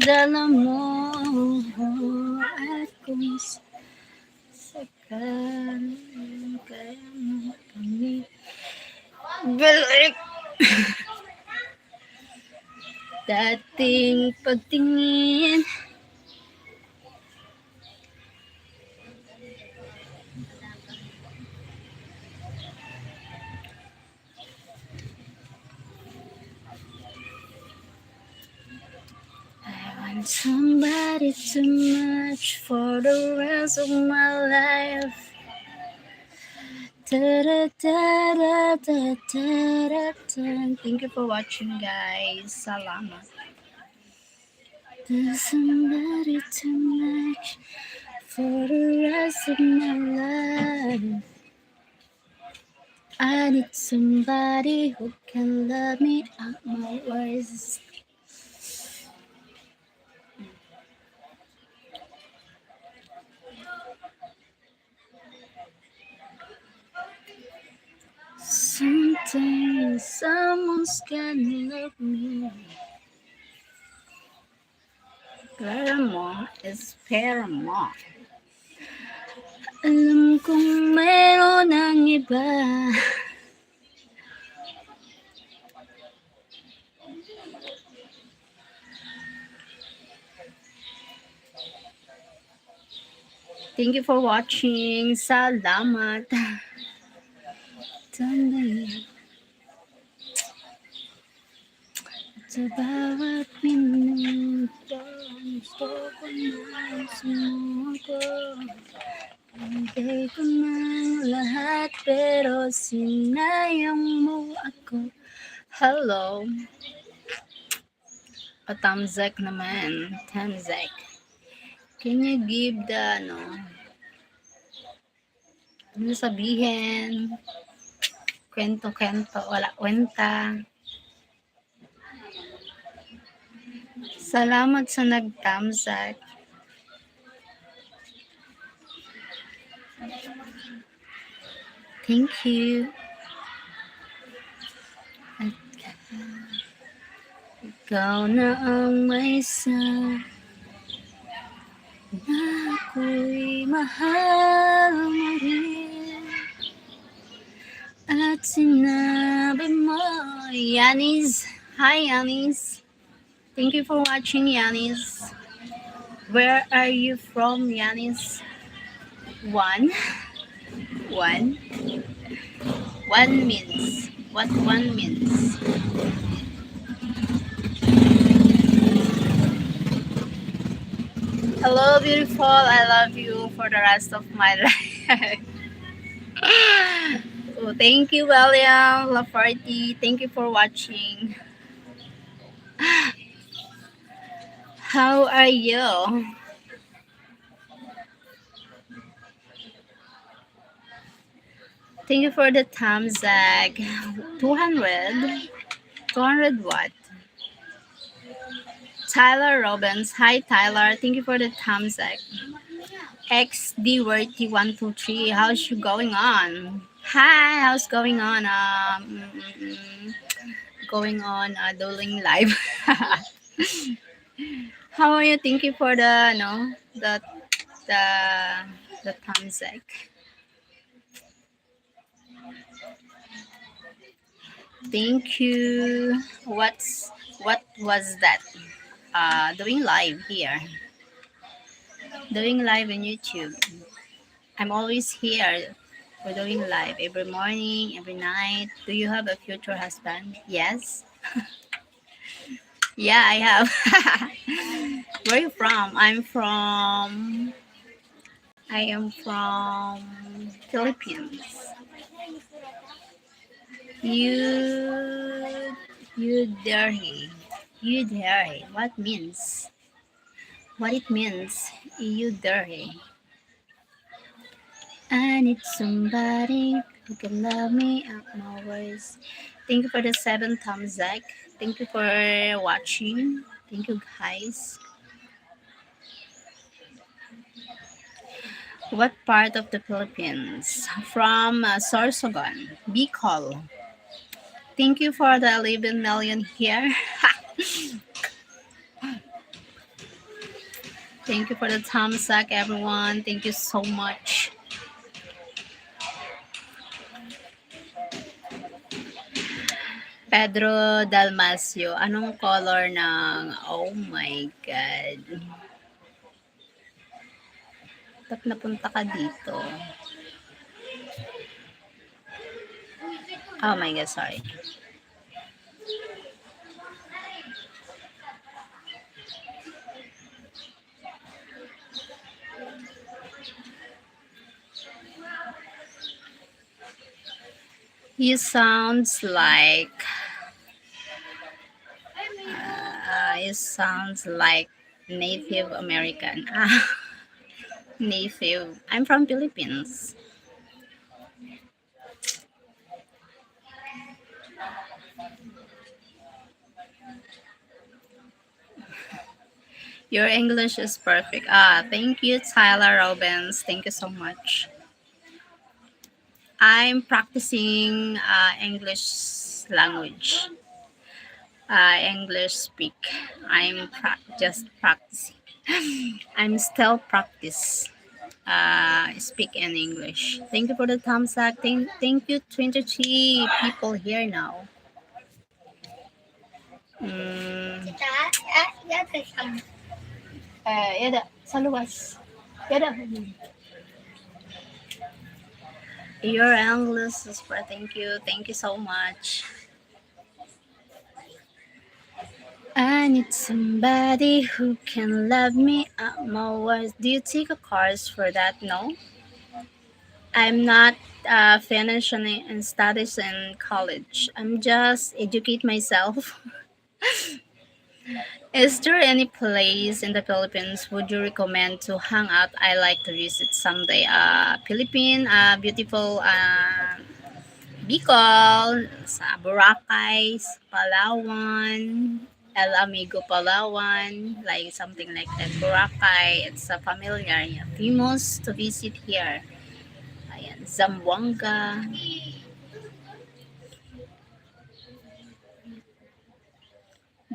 Dala mo at kung sakaling kaya mo kami balik. Dating pagtingin want somebody too much for the rest of my life. Thank you for watching, guys. Salamat. There's somebody too much for the rest of my life. I need somebody who can love me out my words. Sometimes someone's gonna love me. Paramore is Paramore. Alam kong mayroon ng iba. Thank you for watching. Salamat. Tandaan. Sa bawat minuto, gusto ko na sumuko. Hindi ko ng lahat, pero sinayang mo ako. Hello. O Tamzek naman. Tamzek. Can you give the, ano sabihin? Kwento-kwento, wala kwenta. Salamat sa nag-tamzak. Thank you. At ikaw na ang may sa na ako'y mahal mo rin. At sinabi mo, Yanis. Hi, Yanis. Thank you for watching, Yanis. Where are you from, Yanis? One means. What one means? Hello, beautiful. I love you for the rest of my life. Oh, thank you, William Lafarty. Thank you for watching. How are you? Thank you for the thumbs up. 200 what? Tyler Robbins. Hi, Tyler. Thank you for the thumbs up. XDWorthy123. How's you going on? Hi, how's going on? Doing live. How are you? Thank you for the the thumbs up. Thank you. What was that? Doing live here. Doing live on YouTube. I'm always here. We're doing live every morning, every night. Do you have a future husband? Yes. Yeah, I have. Where are you from? I am from Philippines. You dare. What means? What it means? You dare. I need somebody who can love me at my worst. Thank you for the 7 thumbs up. Thank you for watching. Thank you, guys. What part of the Philippines? From Sorsogon, Bicol. Thank you for the 11 million here. Thank you for the thumbs up, everyone. Thank you so much. Pedro Dalmasio, anong color ng... Oh my God. Ba't napunta ka dito? Oh my God, sorry. You sounds like... you sounds like Native American. Native. I'm from Philippines. Your English is perfect. Thank you, Tyler Robbins. Thank you so much. I'm practicing English language. English speak. Just practicing. I'm still practice. Speak in English. Thank you for the thumbs up. Thank you, 23 people here now. Mm, yada, sa luwas. Yada. Your English is for thank you. Thank you so much. I need somebody who can love me at my worst. Do you take a course for that? No. I'm not finishing in studies in college. I'm just educate myself. Is there any place in the Philippines would you recommend to hang out? I like to visit someday. Philippine, beautiful Bicol, sa Boracay, Palawan, El Amigo Palawan, like something like that. Boracay, it's a familiar, yeah, famous to visit here. Ayan, Zamboanga.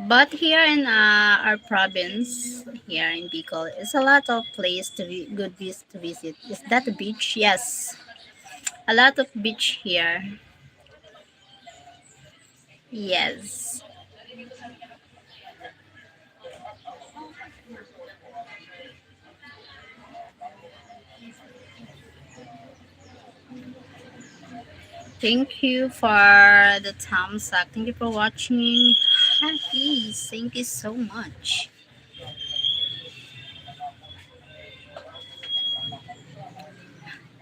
But here in our province, here in Bicol, it's a lot of place to to visit. Is that a beach? Yes, a lot of beach here. Yes. Thank you for the thumbs up. Thank you for watching. Happy. Thank you so much.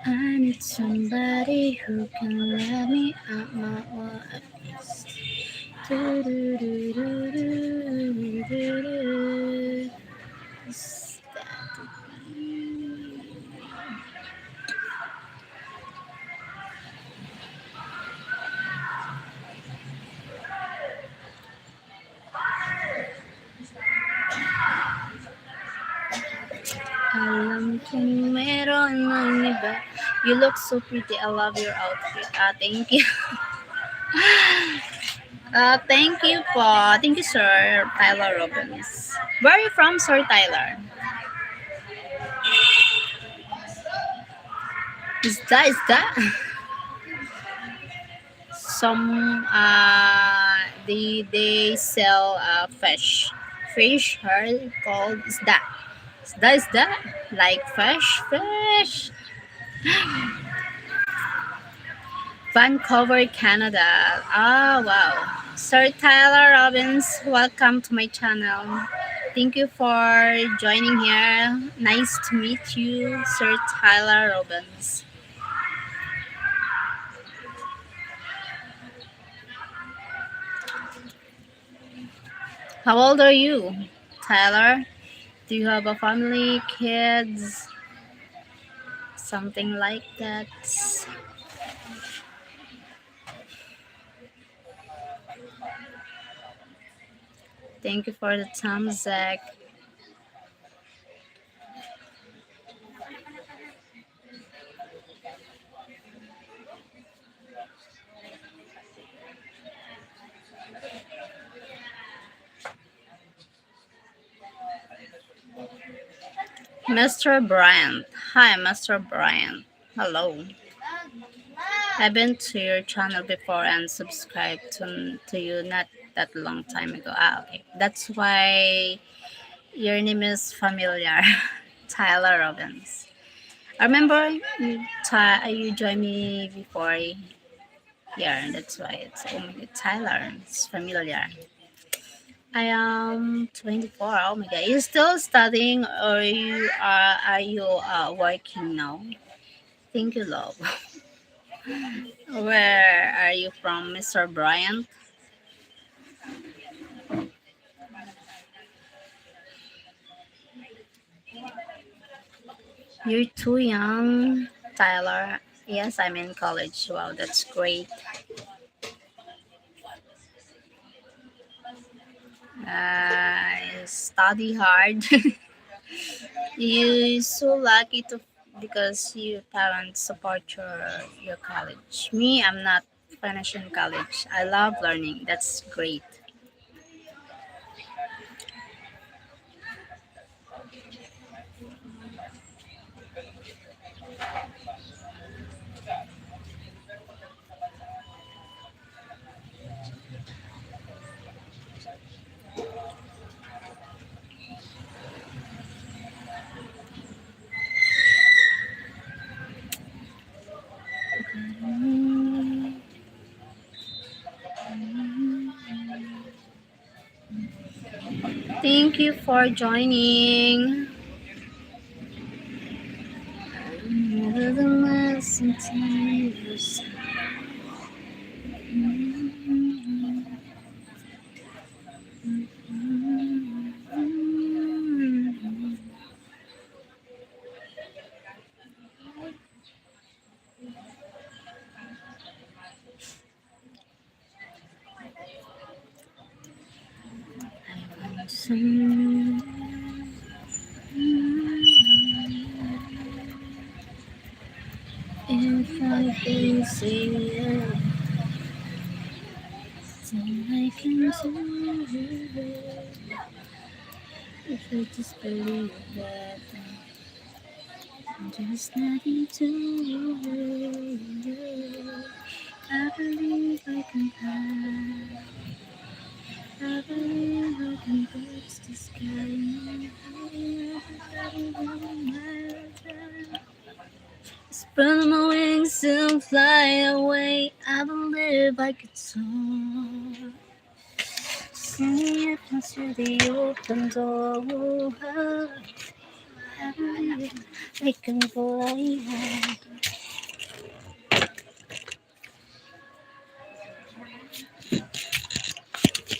I need somebody who can love me at my worst. Do, do, do, do, do, do, do. Is that you? Alam kong meron ng iba. You look so pretty. I love your outfit. Thank you. Thank you po. Thank you, Sir Tyler Robbins. Where are you from, Sir Tyler? Is that some they sell fish here called is that like fish Vancouver, Canada. Wow. Sir Tyler Robbins, welcome to my channel. Thank you for joining here. Nice to meet you, Sir Tyler Robbins. How old are you, Tyler? Do you have a family, kids, something like that? Thank you for the thumbs, Zach. Mr. Bryant. Hi, Mr. Bryant. Hello. I've been to your channel before and subscribed to you not that long time ago. Ah, okay. That's why your name is familiar. Tyler Robbins. I remember you joined me before here. That's why it's oh my god, Tyler. It's familiar. I am 24. Oh my god. You still studying or are you working now? Thank you, love. Where are you from, Mr. Bryant? You're too young, Tyler. Yes, I'm in college. Wow, that's great. Study hard. You're so lucky to because your parents support your college. Me, I'm not finishing college. I love learning. That's great. Thank you for joining. Nevertheless, sometimes if I can say it, then I can do it. If I just believe that there's nothing to worry. I believe I can fly. I believe I can touch the sky. Everybody will matter. Spread my wings and fly away. I believe I could soar. See it through the open door. I believe I can fly.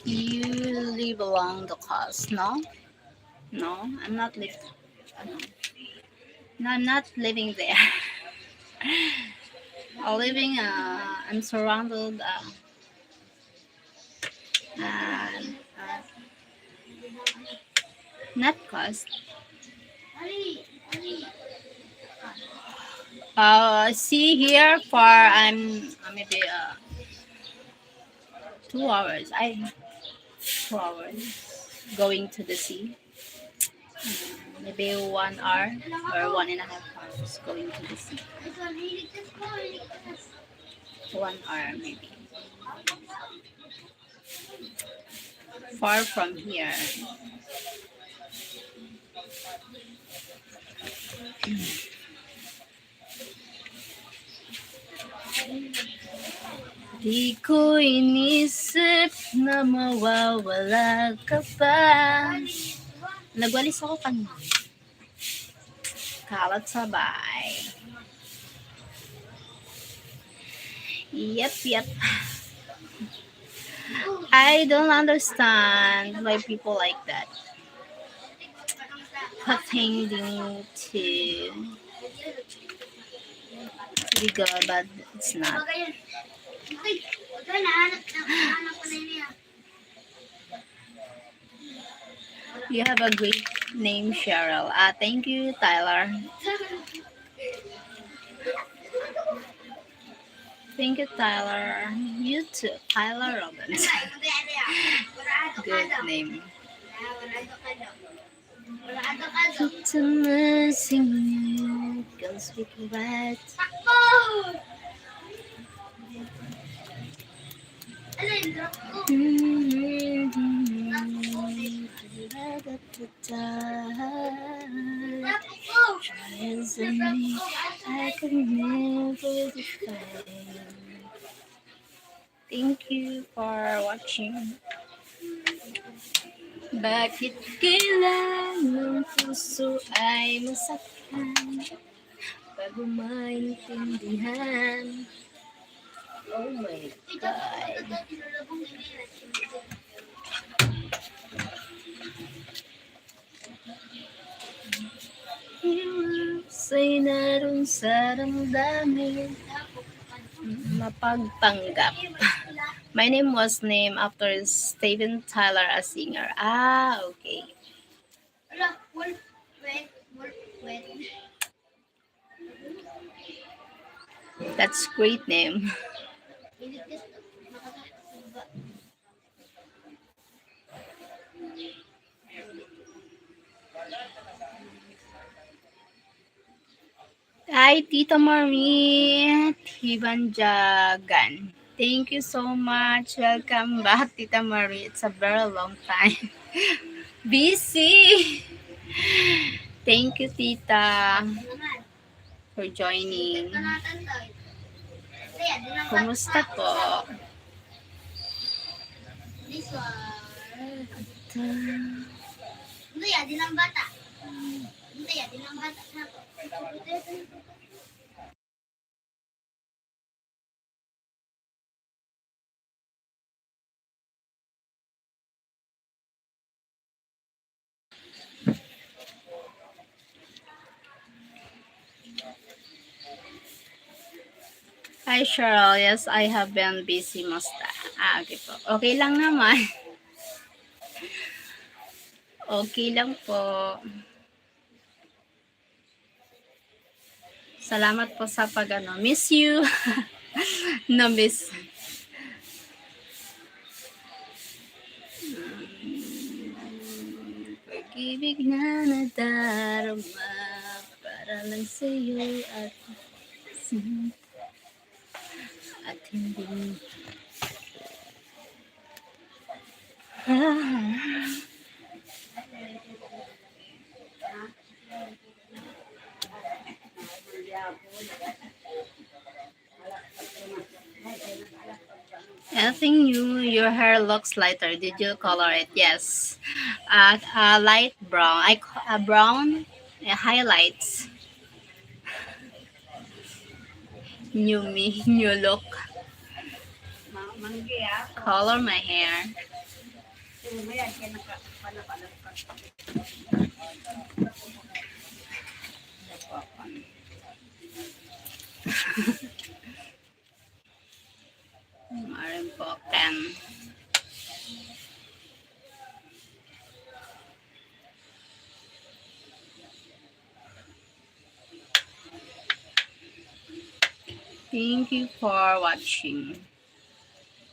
You live along the coast, no? No, I'm not living. No, I'm not living there. I'm living. I'm surrounded. Uh, not coast. See here for maybe 2 hours. 2 hours going to the sea. Maybe 1 hour or 1.5 hours going to the sea. 1 hour maybe. Far from here. Di ko inisip na mawawala ka pa. Nagwalis ako kanina. Kalat sabay. Yep, yep. I don't understand why people like that. Pretending to be good, but it's not. You have a great name, Cheryl. Thank you, Tyler. Thank you, Tyler. You too, Tyler Robbins. Good name. To missing girls speak right. Trials in me, I could never define. Thank you for watching. Bakit kailan ng puso ay masaktan bago maintindihan? Oh my God. Hirap sa'y naroon sa damdamin mapagpanggap. My name was named after Steven Tyler, a singer. Ah, okay. That's great name. Hi, Tita Marie Tibanjagan. Thank you so much. Welcome back, Tita Marie. It's a very long time. Busy. Thank you, Tita, for joining. Kumusta po? Hi, Cheryl. Yes, I have been busy most. Okay po. Okay lang naman. Okay lang po. Salamat po sa miss you. No miss. Pag-ibig na nadarama para lang sa'yo at hindi I think your hair looks lighter. Did you color it? Yes. Light brown. Brown highlights. New me, new look. Color my hair. Marin po, Ken. Thank you for watching.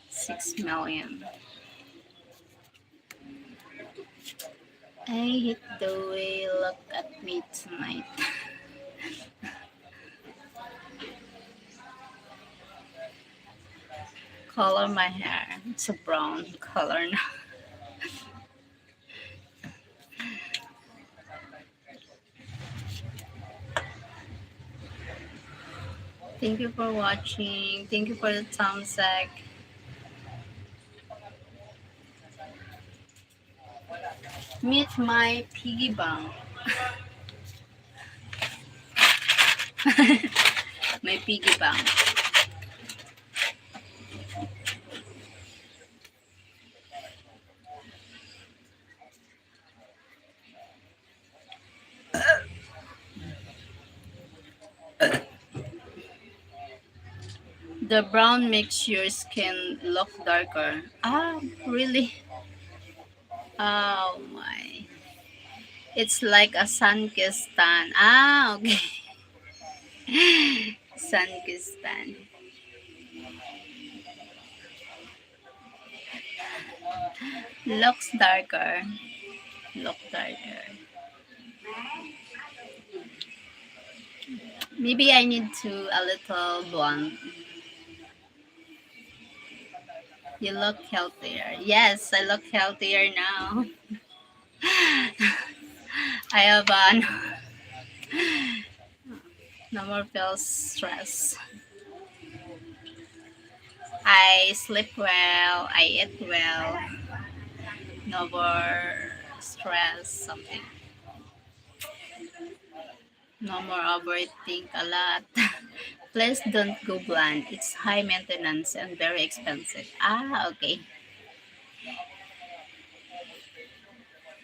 6 million. I hate the way you look at me tonight. Color my hair. It's a brown color now. Thank you for watching. Thank you for the thumbs up. Meet my piggy bank. My piggy bank. The brown makes your skin look darker. Ah, really? Oh my. It's like a sun-kissed tan. Ah, okay. Sun-kissed tan. Looks darker. Look darker. Maybe I need to a little blonde. You look healthier. Yes, I look healthier now. I have no more feels stress. I sleep well. I eat well. No more stress. Something. No more overthink a lot. Please don't go bland. It's high maintenance and very expensive. Ah, okay.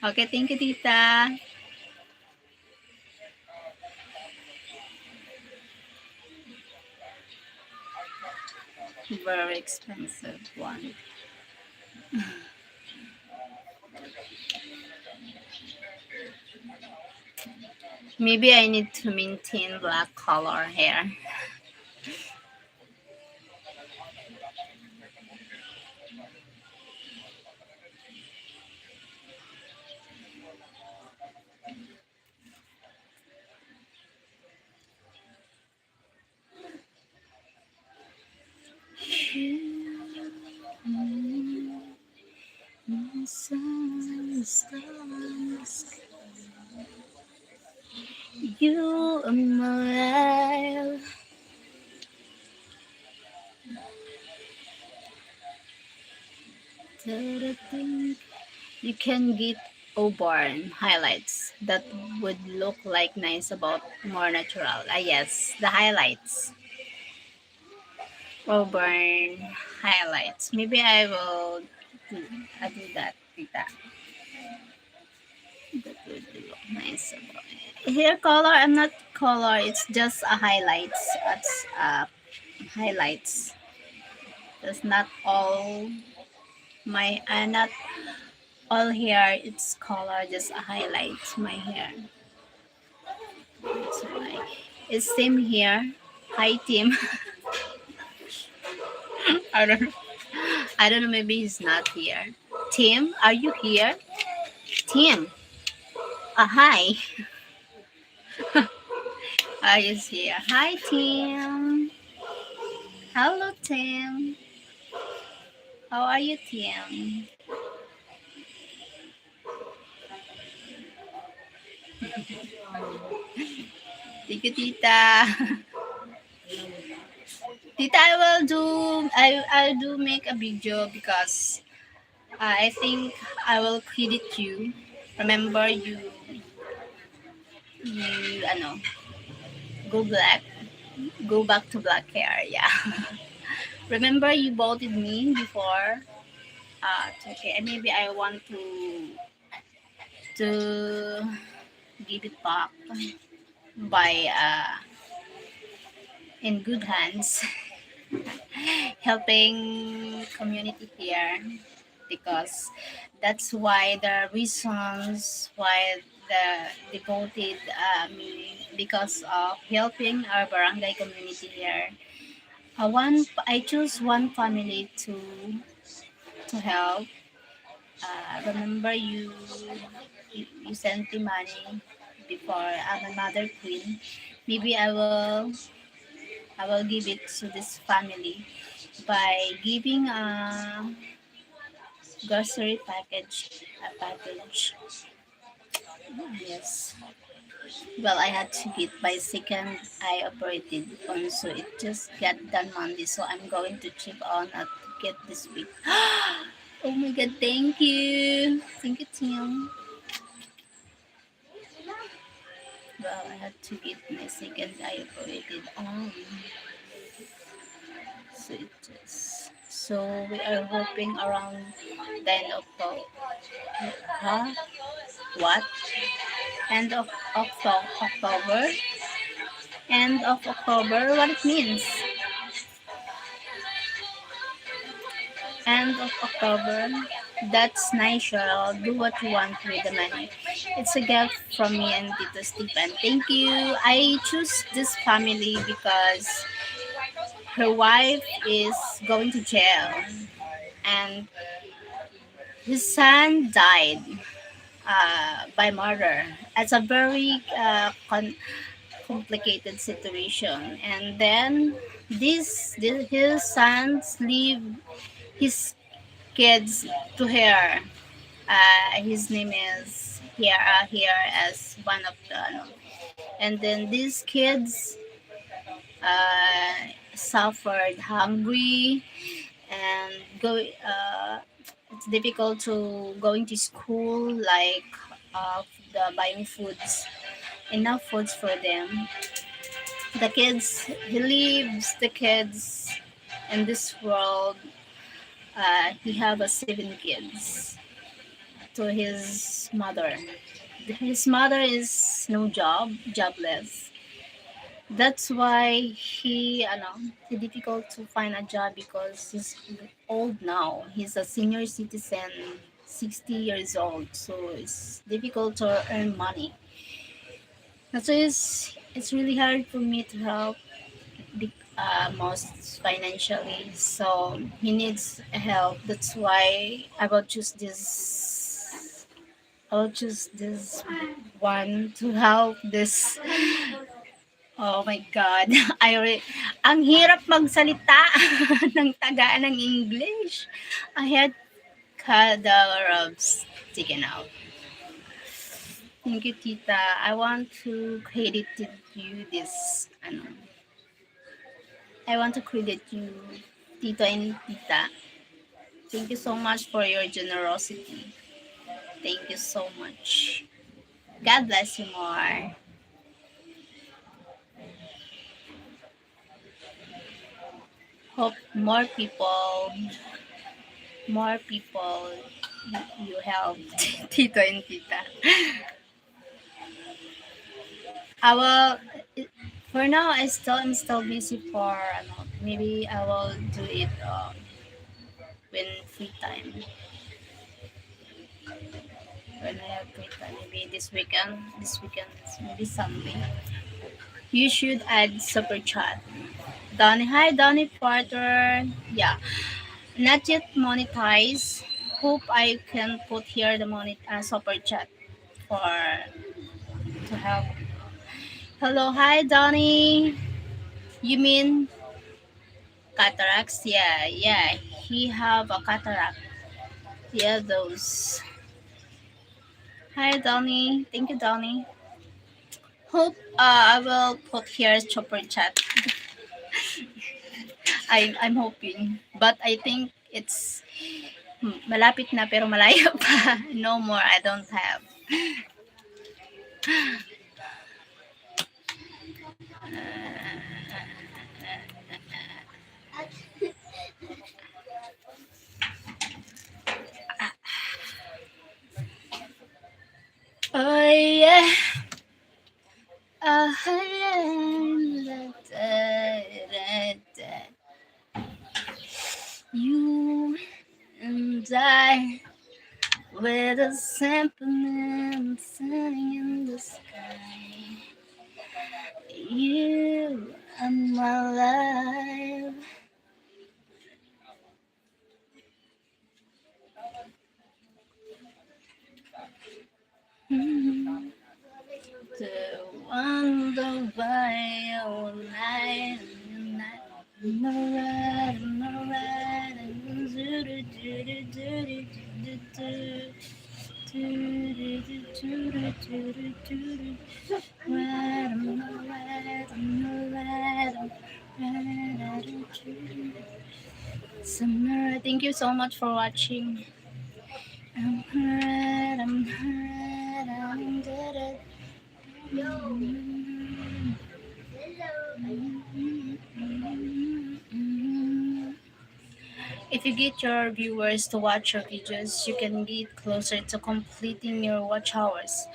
Okay, thank you, Tita. Very expensive one. Maybe I need to maintain black color hair. You are my you can get Auburn highlights that would look like nice about more natural. Ah yes, the highlights. Auburn highlights. Maybe I will do, do that. Tita. That would look nice about hair color. I'm not color. It's just a highlights. It's highlights. That's not all my. Not all hair. It's color. Just a highlights my hair. That's why. It's same here. Hi Tim. I don't know. I don't know. Maybe he's not here. Tim, are you here? Tim. Hi. He's here. Hi Tim. Hello Tim. How are you Tim? Thank you, Tita. Tita, I will do. I do make a video because I think I will credit you. Remember you ano go black, go back to black hair. Yeah. Remember you voted me before. Okay, and maybe I want to give it back by in good hands, helping community here because that's why the reasons why the devoted me because of helping our barangay community here. I choose one family to help. Remember you sent me money before I'm another queen. Maybe I will give it to this family by giving a grocery package. Yes. Well, I had to get by second I operated on, so it just got done Monday. So I'm going to check on to get this week. Oh my god, thank you, Tim. Well, I had to get my second I operated on, so it just so we are hoping around 10 October. Huh? What? End of October? End of October? What it means? End of October? That's nice, Cheryl. Do what you want with the money. It's a gift from me and Tito Stephen. Thank you. I choose this family because her wife is going to jail and his son died by murder. It's a very complicated situation. And then his sons leave his kids to her. His name is here as one of the and then these kids suffered hungry and go it's difficult to going to school like the buying foods enough foods for them. The kids, he leaves the kids in this world. He have a 7 kids to his mother. His mother is no jobless. That's why it's difficult to find a job because he's old now. He's a senior citizen, 60 years old, so it's difficult to earn money. That's why it's really hard for me to help most financially. So he needs help. That's why I will choose this one to help this. Oh my God. Ang hirap magsalita ng tagaan ng English. I had cadavers taken out. Thank you, Tita. I want to credit you this. I want to credit you, Tito and Tita. Thank you so much for your generosity. Thank you so much. God bless you more. Hope more people you help Tito and Tita. I will. For now, I'm still busy for maybe I will do it when free time. When I have free time, maybe this weekend, maybe Sunday. You should add super chat. Donny, hi Donny Porter. Yeah, not yet monetize. Hope I can put here the super chat for to help. Hello, hi Donny. You mean cataracts? Yeah, yeah. He have a cataract. Yeah, those. Hi Donny. Thank you, Donny. Hope I will put here super chat. I'm hoping, but I think it's malapit na pero malayo pa. No more. I don't have. Oh yeah. You and I with a symphony singing in the sky. You are my life. Mm. To wonder why all night and night. I'm alright, I'm alright, I'm Summer, thank you so much for watching. I'm hurt, I'm hurt, I'm dead. If you get your viewers to watch your videos, you can get closer to completing your watch hours.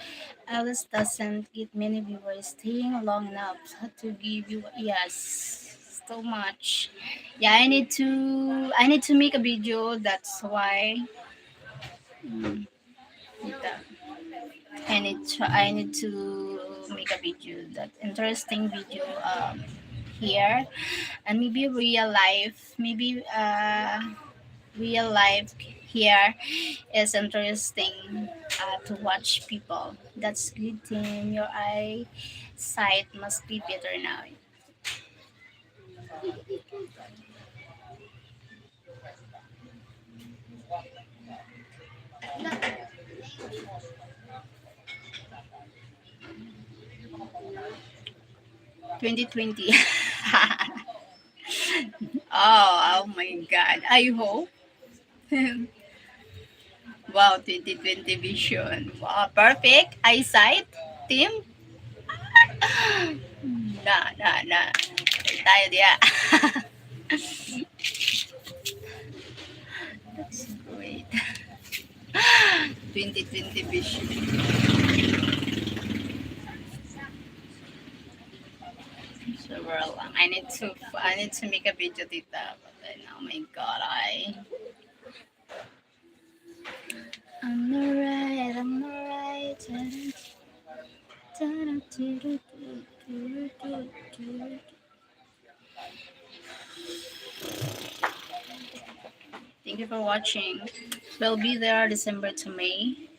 Alice doesn't get many viewers staying long enough to give you yes so much. Yeah, I need to make a video. That's why yeah, I need to make a video that interesting video here and maybe real life here is interesting to watch people. That's good, Tim. Your eyesight must be better now. 2020. Oh my God. I hope. Wow, 2020 vision. Wow, perfect eyesight, Tim. Na. Tayo diya. That's great. 2020 vision. So well, I need to make a video tita. But then, oh my God, I'm alright. I'm alright. Thank you for watching. We'll be there December to May.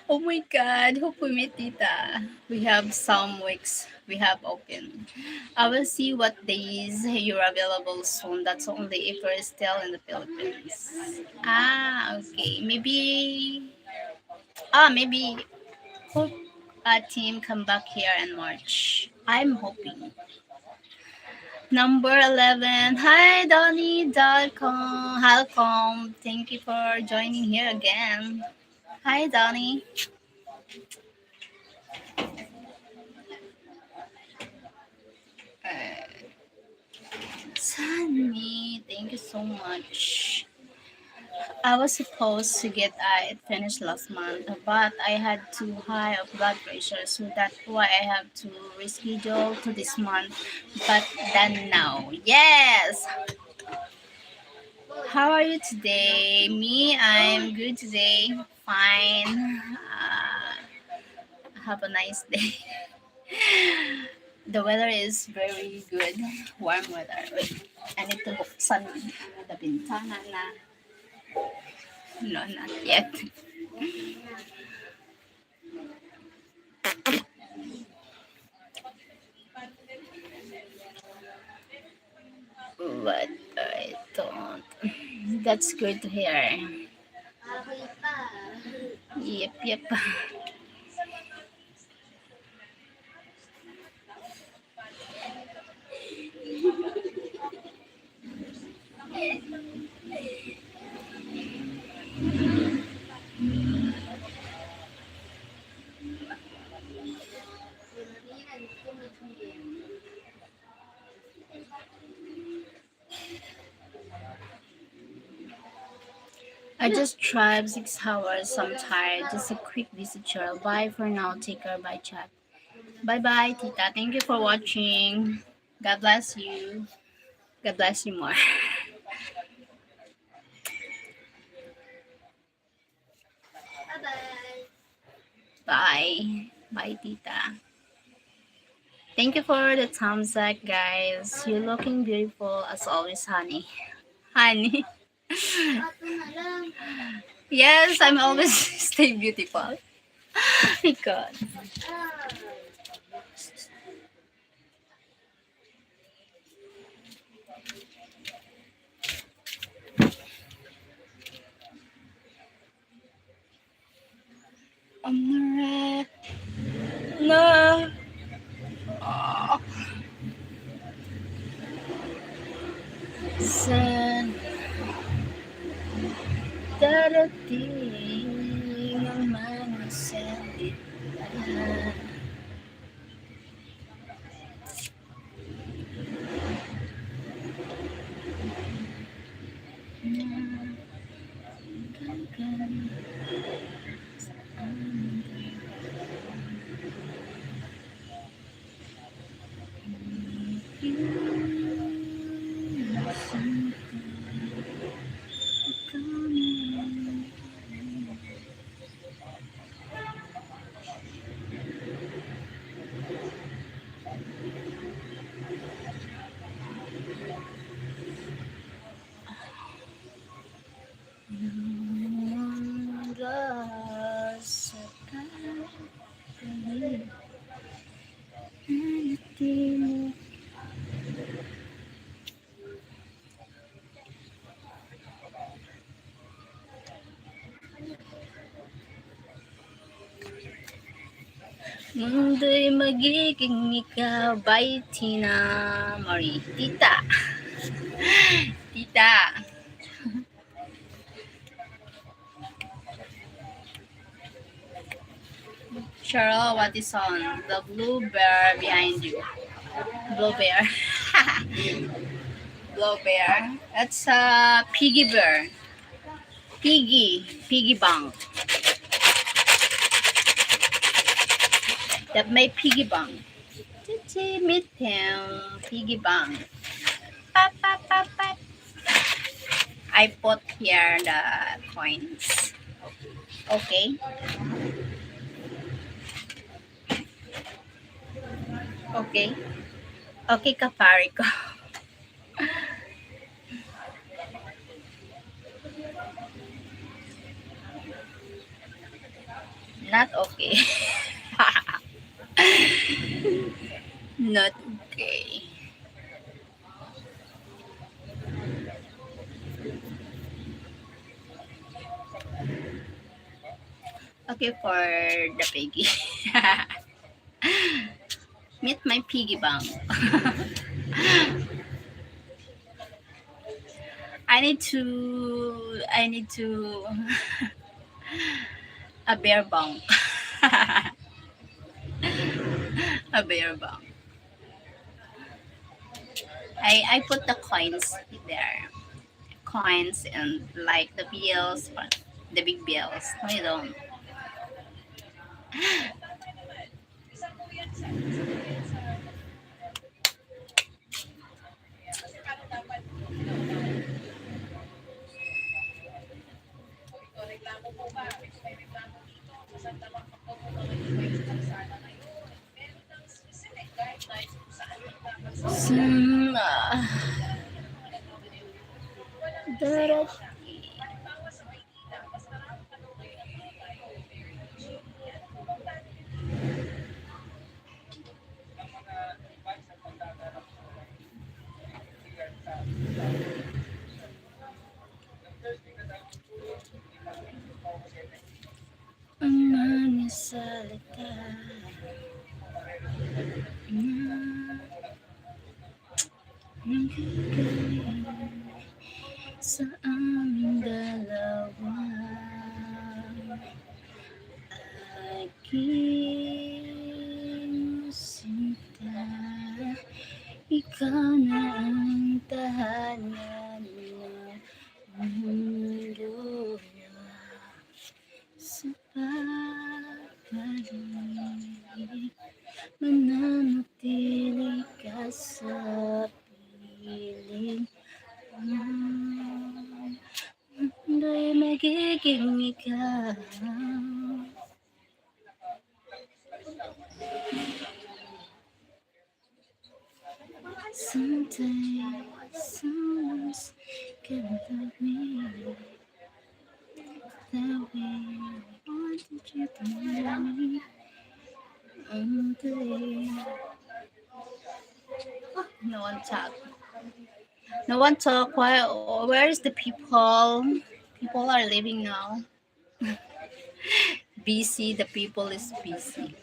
Oh my God, hope we meet Tita. We have some weeks we have open. I will see what days you're available soon. That's only if you're still in the Philippines. Ah, okay. Maybe hope a team come back here in March. I'm hoping. Number 11. Hi, Donnie. Welcome. Thank you for joining here again. Hi, Donnie. Uh, Sunny, thank you so much. I was supposed to get it finished last month, but I had too high of blood pressure, so that's why I have to reschedule to this month. But then now, yes. How are you today? Me, I'm good today. Fine. Have a nice day. The weather is very good. Warm weather. Wait, I need to buksan the bintana na. No, not yet. But I don't. That's good to hear. Yep. I just drive 6 hours. I'm tired. Just a quick visit, Cheryl. Bye for now. Take care. Bye, chat. Bye bye, Tita. Thank you for watching. God bless you. God bless you more. Bye. Bye, Tita. Thank you for the thumbs up, guys. You're looking beautiful as always, honey. Honey. Yes, I'm always stay beautiful. Because I'm not. No. Oh, sa darating ang mga salita na gagana sa amin. Mundo'y magiging ikaw by Tina Marie. Tita. Tita. Cheryl, what is on? The blue bear behind you. Blue bear. Blue bear. That's a piggy bear. Piggy. Piggy bank. That my piggy bank. Meet him. Piggy bank. Pop, pop, pop, pop. I put here the coins. Okay. Okay. Okay, kapari ko. Not okay. Not okay. Okay for the piggy. Meet my piggy bank. I need to a bear bank. A bear bank. I put the coins there. Coins and like the bills, the big bills. No, you don't. Some, mga salita na nanggagaling sa aming dalawa. Aking sinta, ikaw na ang tahanan ng mundo sa pagpapalit. Mananatili ka sa piling mo. Mundo'y magiging ikaw. Someday someone's gonna love me that way. I wanted you to know me. No one talk. No one talk. Where is the people? People are leaving now. Busy. The people is busy.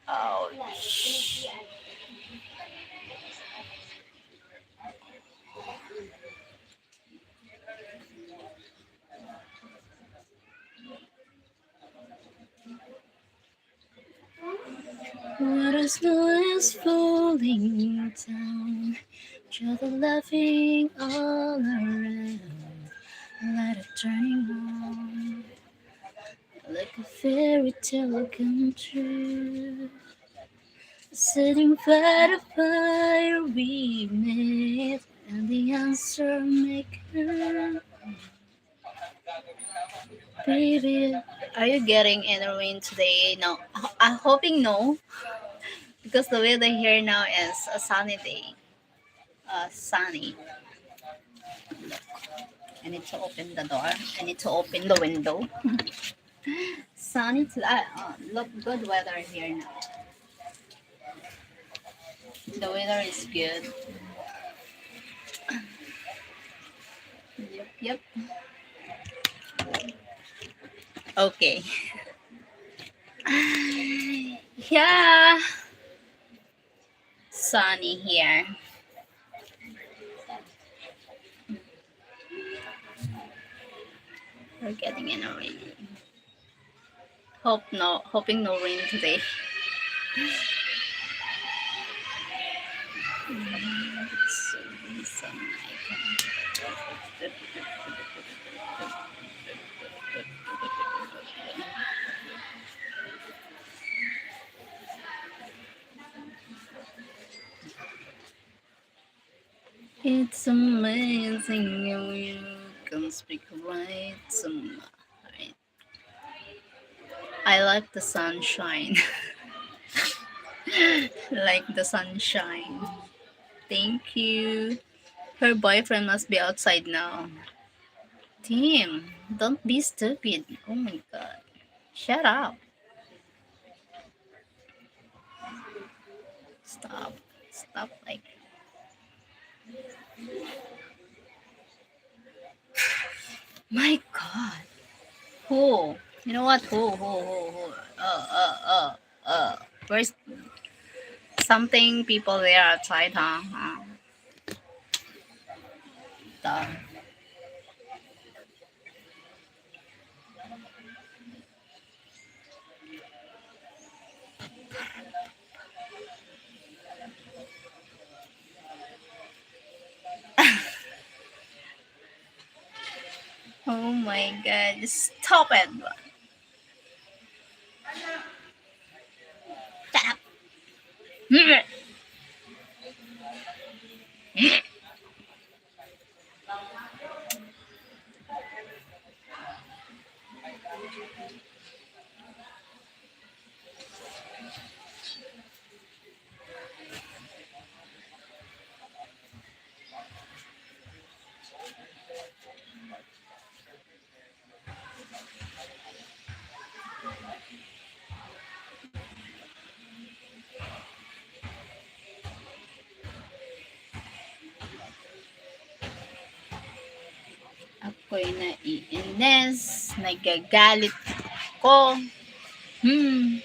Ouch. Water is falling down, children laughing all around. Let it turning on like a fairy tale come true. Sitting by the fire we met, and the answer maker. Baby, are you getting any rain today? No, I'm hoping no, because the weather here now is a sunny day. Sunny. I need to open the door. I need to open the window. Sunny. Look, good weather here now. The weather is good. Yep, yep. Okay. Yeah. Sunny here. We're getting in a rain. Hoping no rain today. So, so it's amazing how you can speak right to my heart. I like the sunshine. Like the sunshine. Thank you. Her boyfriend must be outside now. Damn, don't be stupid. Oh my god. Shut up. Stop. Stop like. My god. Who? You know what? Who? Uh. Where's something people there outside, huh? Duh. Oh my god. Stop it. Stop. Ako'y naiinis, nagagalit ko. Hmm.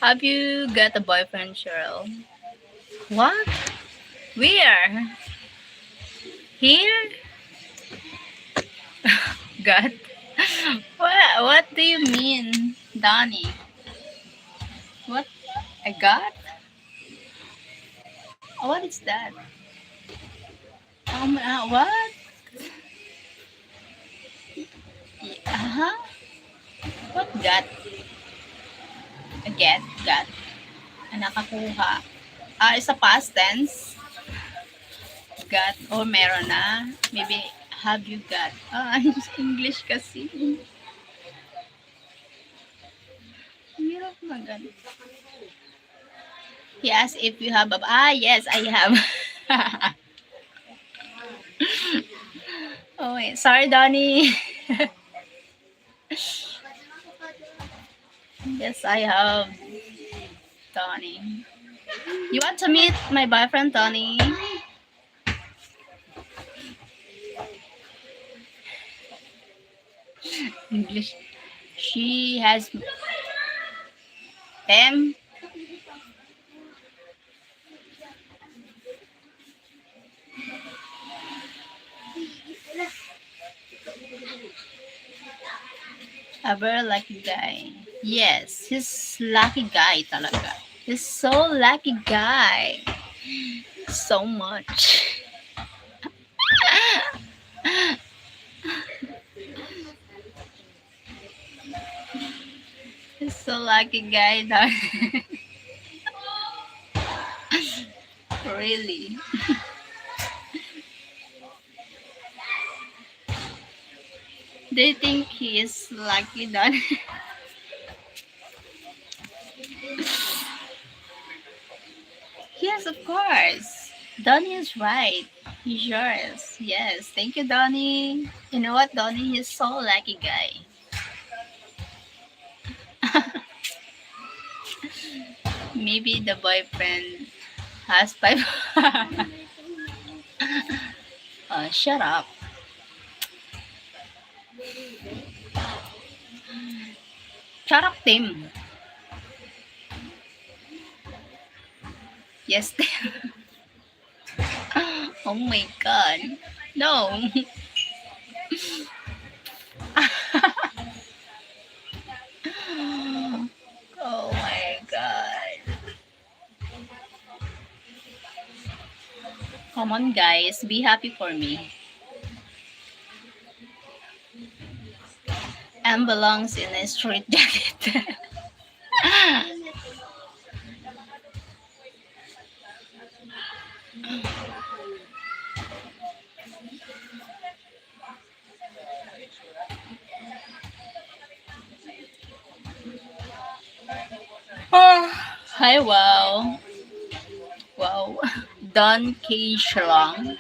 Have you got a boyfriend, Cheryl? What? Where? Here? God. What do you mean, Donnie? What I got? What is that? What? Uh-huh. What got? Got. Nakakuha. It's a past tense. Got or meron na. Maybe have you got? English kasi. Hirap magano. He asked if you have yes, I have. Oh wait, sorry Donnie. Yes, I have Donnie. You want to meet my boyfriend Donnie? English. She has him. A very lucky guy. Yes, he's lucky guy talaga. He's so lucky guy. So much. He's so lucky guy that really. Do you think he is lucky that yes, of course. Donnie is right. He sure is. Yes. Thank you, Donnie. You know what, Donnie? He's so lucky guy. Maybe the boyfriend has five. Shut up. Shut up, Tim. Yes, Tim. Oh my god. No. Oh my god. Come on, guys. Be happy for me. M belongs in a straight jacket. Hi, wow. Wow. Don K. Shalong.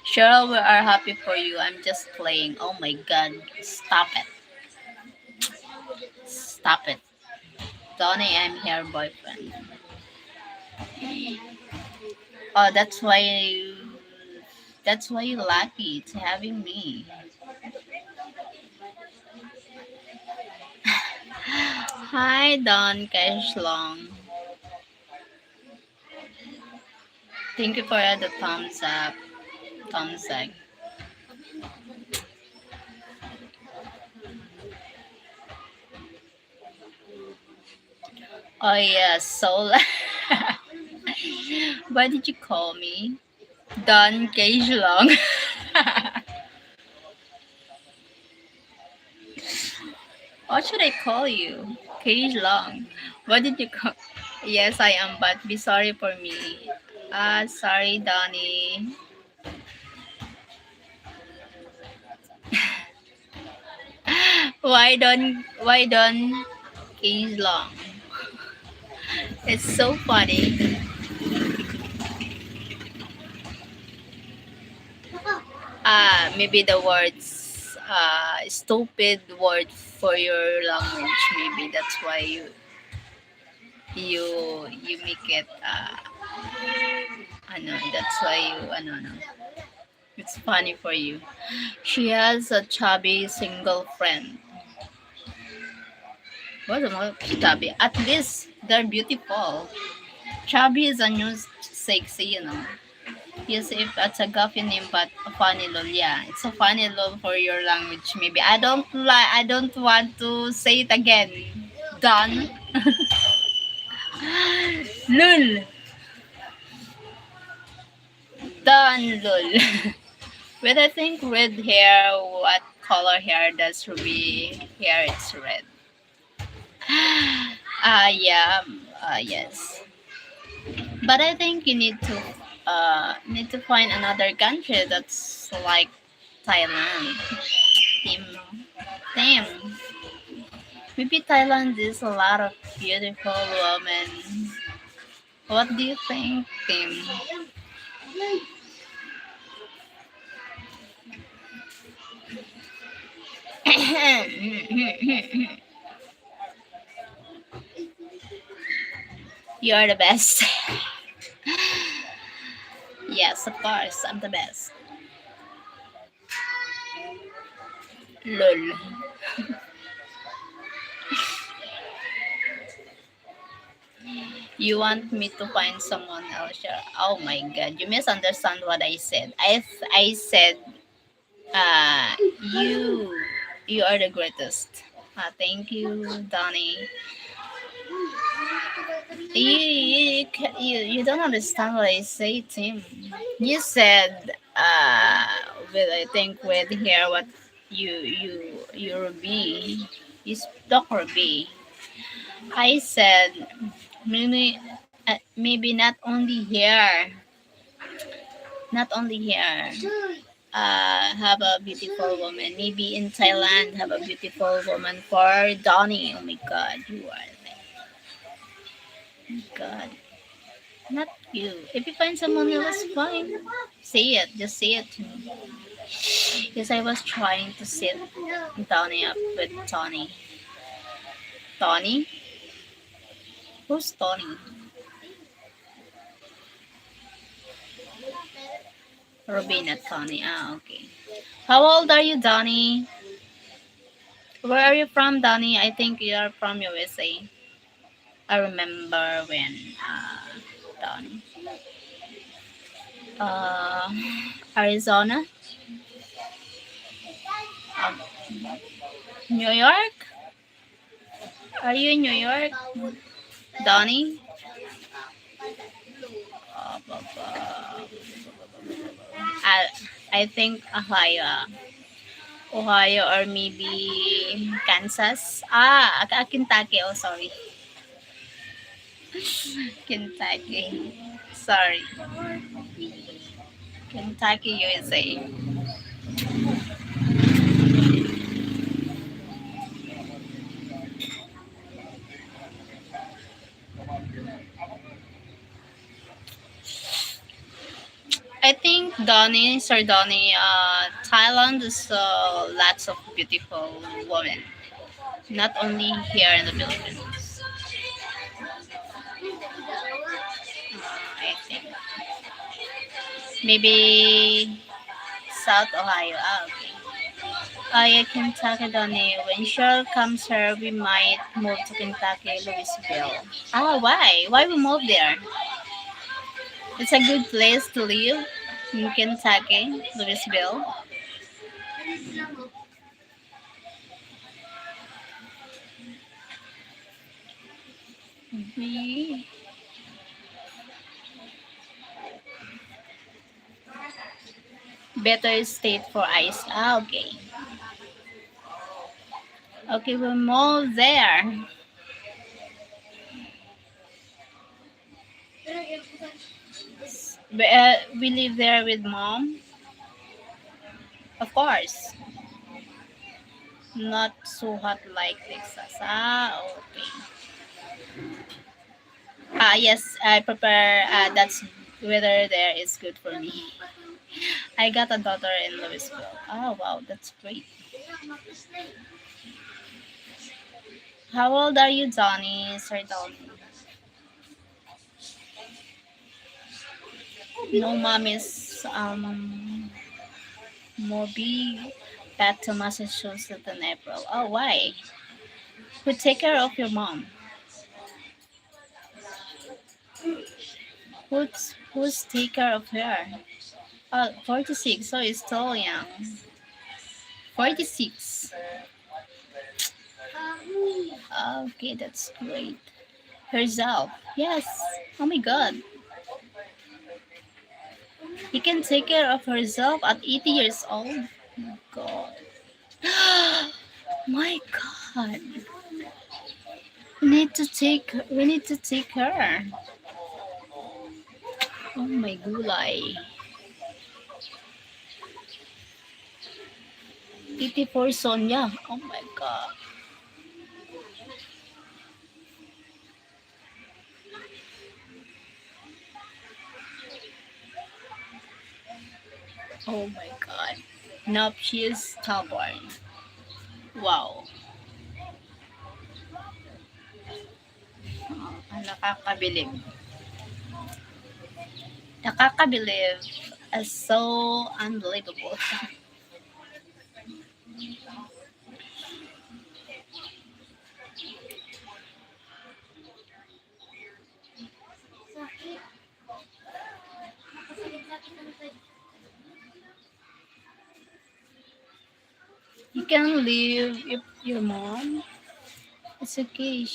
Cheryl, we are happy for you. I'm just playing. Oh my god. Stop it. Stop it. Donnie, I'm here, boyfriend. Oh, that's why you're lucky to having me. Hi, Don Cashlong. Thank you for the thumbs up. Thumbs up. Oh yeah, so why did you call me? Don Cashlong. What should I call you? Cashlong. What did you call? Yes, I am, but be sorry for me. Sorry, Donnie. Why don't case long? It's so funny. Maybe the words stupid word for your language. Maybe that's why you make it that's why no. It's funny for you. She has a chubby single friend. What's the chubby? At least they're beautiful. Chubby is a new sexy. Yes, if that's a Gaffy name, but a funny lol. Yeah, it's a funny lol for your language. Maybe I don't like. I don't want to say it again. Done. Lul. Done lul. But I think red hair. What color hair does Ruby hair? It's red. Yeah. Yes. But I think you need to find another country that's like Thailand. Team. Damn. Maybe Thailand is a lot of beautiful women. What do you think, Tim? You're the best. Yes, of course, I'm the best. Lol. You want me to find someone else? Yeah. Oh my god, you misunderstand what I said. I said, uh, you you are the greatest. Thank you, Donnie. You don't understand what I say, Tim. You said, with I think with here what you be, you Doctor B. I said maybe not only here, not only here. Have a beautiful woman. Maybe in Thailand, have a beautiful woman for Donnie. Oh my God, you are like God. Not you. If you find someone else, fine. Say it. Just say it to me. Because I was trying to sit Donnie up with Tony. Tony? Who's Tony? Robin at Tony. Ah, okay. How old are you, Donnie? Where are you from, Donnie? I think you are from USA. I remember when Donnie. Uh, Arizona? Um, New York? Are you in New York, Donnie? I, I think Ohio. Ohio or maybe Kansas. Kentucky. Oh, sorry. Kentucky. Sorry. Kentucky, USA. I think Sir Donnie, Thailand is lots of beautiful women. Not only here in the Philippines. I think maybe South Ohio. Ah, okay. Oh yeah, Kentucky, Donnie. When Cheryl comes here, we might move to Kentucky, Louisville. Ah, why? Why we move there? It's a good place to live in Kentucky, Louisville. We better state for ice. Ah, okay. Okay, we move there. We live there with mom, of course. Not so hot like Texas. Ah, okay. Yes, I prepare. That's weather there is good for me. I got a daughter in Louisville. Oh wow, that's great. How old are you, Donnie? Sir Donnie? No, mom is Moby back to Massachusetts in April. Oh, why? Who take care of your mom? Who's take care of her? 46. So you're still young. 46. Okay, that's great. Herself. Yes. Oh my God. He can take care of herself at 80 years old. God. My God. We need to take her. Oh my gulay. 84 Sonia. Oh my God. Oh my God. Nope, she is stubborn. Wow. Nakakabilib. Nakakabilib. So unbelievable. You can leave your mom. It's okay.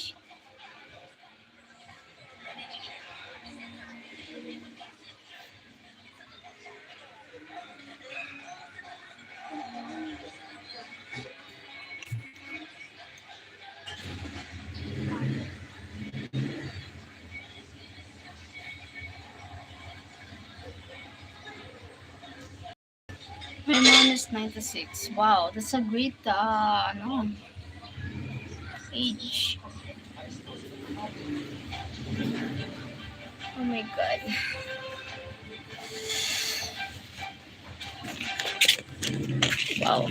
My mom is 96. Wow, that's a great no, age. Oh my god. Wow.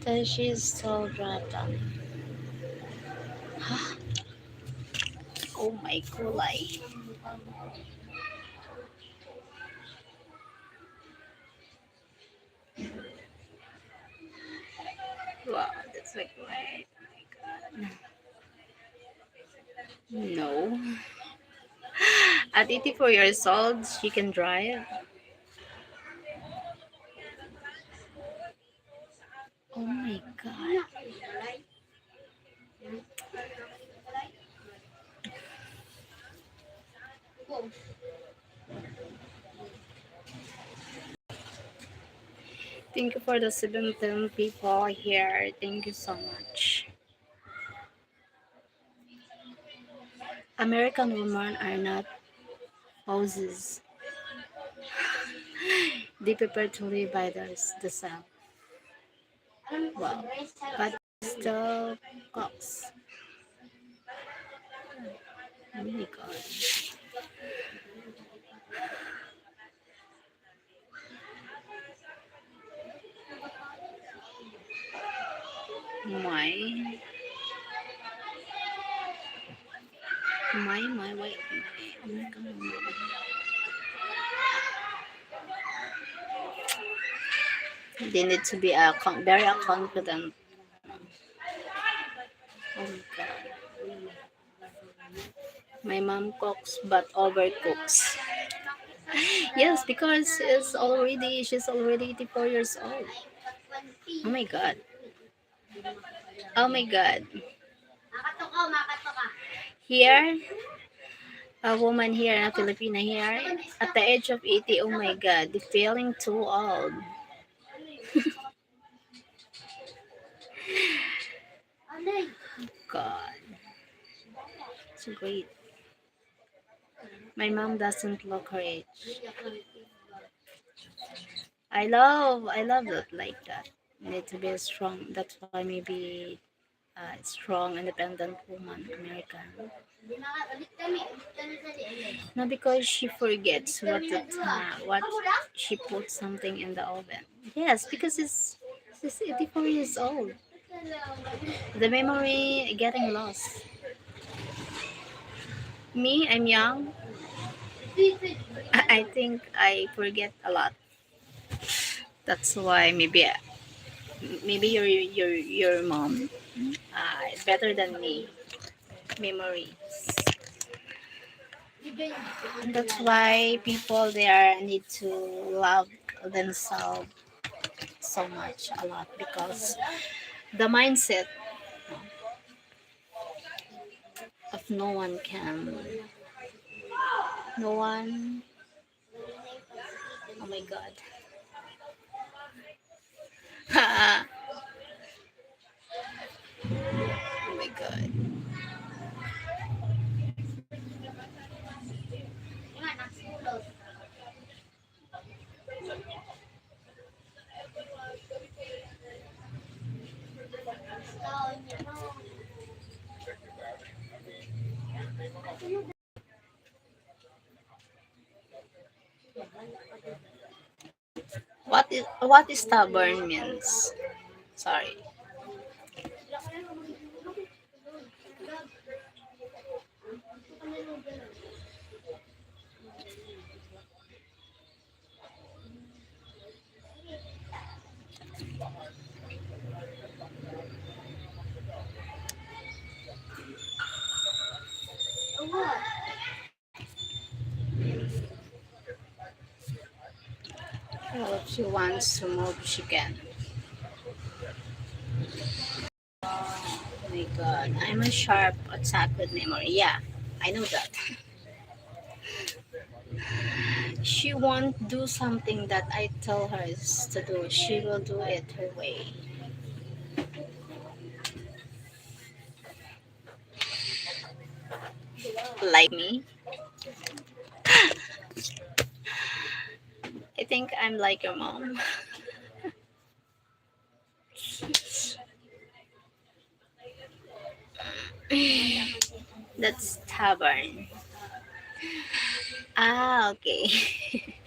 Then she's so drama. Oh my kulay. Wow, that's like my god. No. At 84 years old, she can drive. Oh my god. Thank you for the 17 people here. Thank you so much. American women are not houses. They prepare to live by themselves. Wow. But still cooks. Oh my god. My, wait. My, oh my god. They need to be very confident. Oh my god. My mom cooks but overcooks. Yes, because she's already 84 years old. Oh my god. Oh my god. Here, a woman here, a Filipina here, at the age of 80, oh my god, they're feeling too old. God, it's great. My mom doesn't look her age. I love it like that. You need to be strong. That's why maybe strong, independent woman, American. No, because she forgets what she put something in the oven. Yes, because she's 84 years old. The memory getting lost. Me, I'm young. I think I forget a lot. That's why maybe your mom is better than me. Memories. That's why people there need to love themselves so much a lot because the mindset of no one, oh my god. Oh my god. What is stubborn means? Sorry. Well, if she wants to move, she can. Oh my god, I'm a sharp attack with memory. Yeah, I know that. She won't do something that I tell her to do. She will do it her way. Like me. think I'm like your mom. That's stubborn. Ah, okay.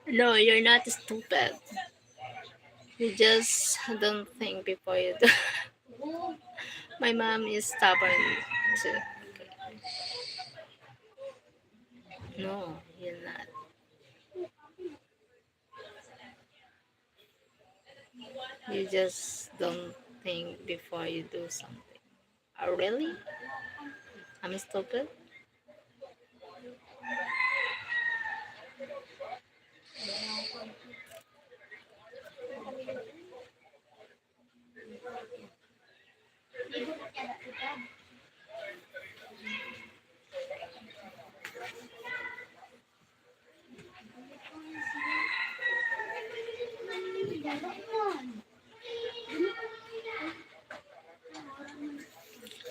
No, you're not stupid. You just don't think before you do. My mom is stubborn too. No, you're not. You just don't think before you do something. Oh, really? I'm stupid?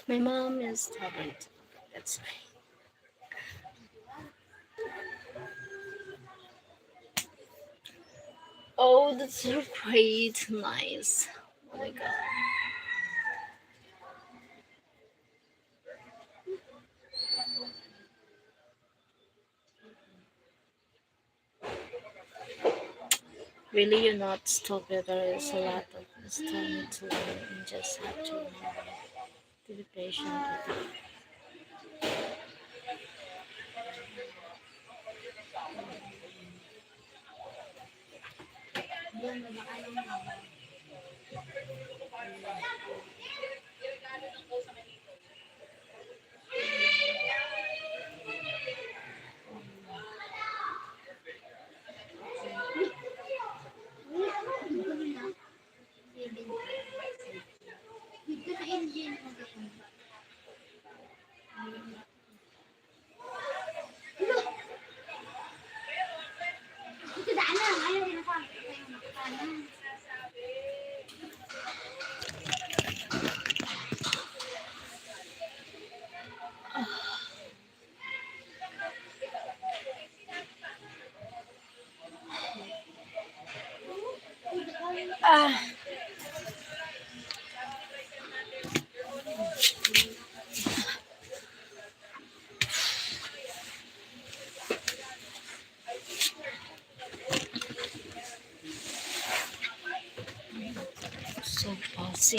My mom is stubborn too. That's right. Oh, that's great. Nice. Oh my god. Really, you're not stupid. There is a lot of stuff to learn. You just have to remember to be patient with it. Ah, so bossy.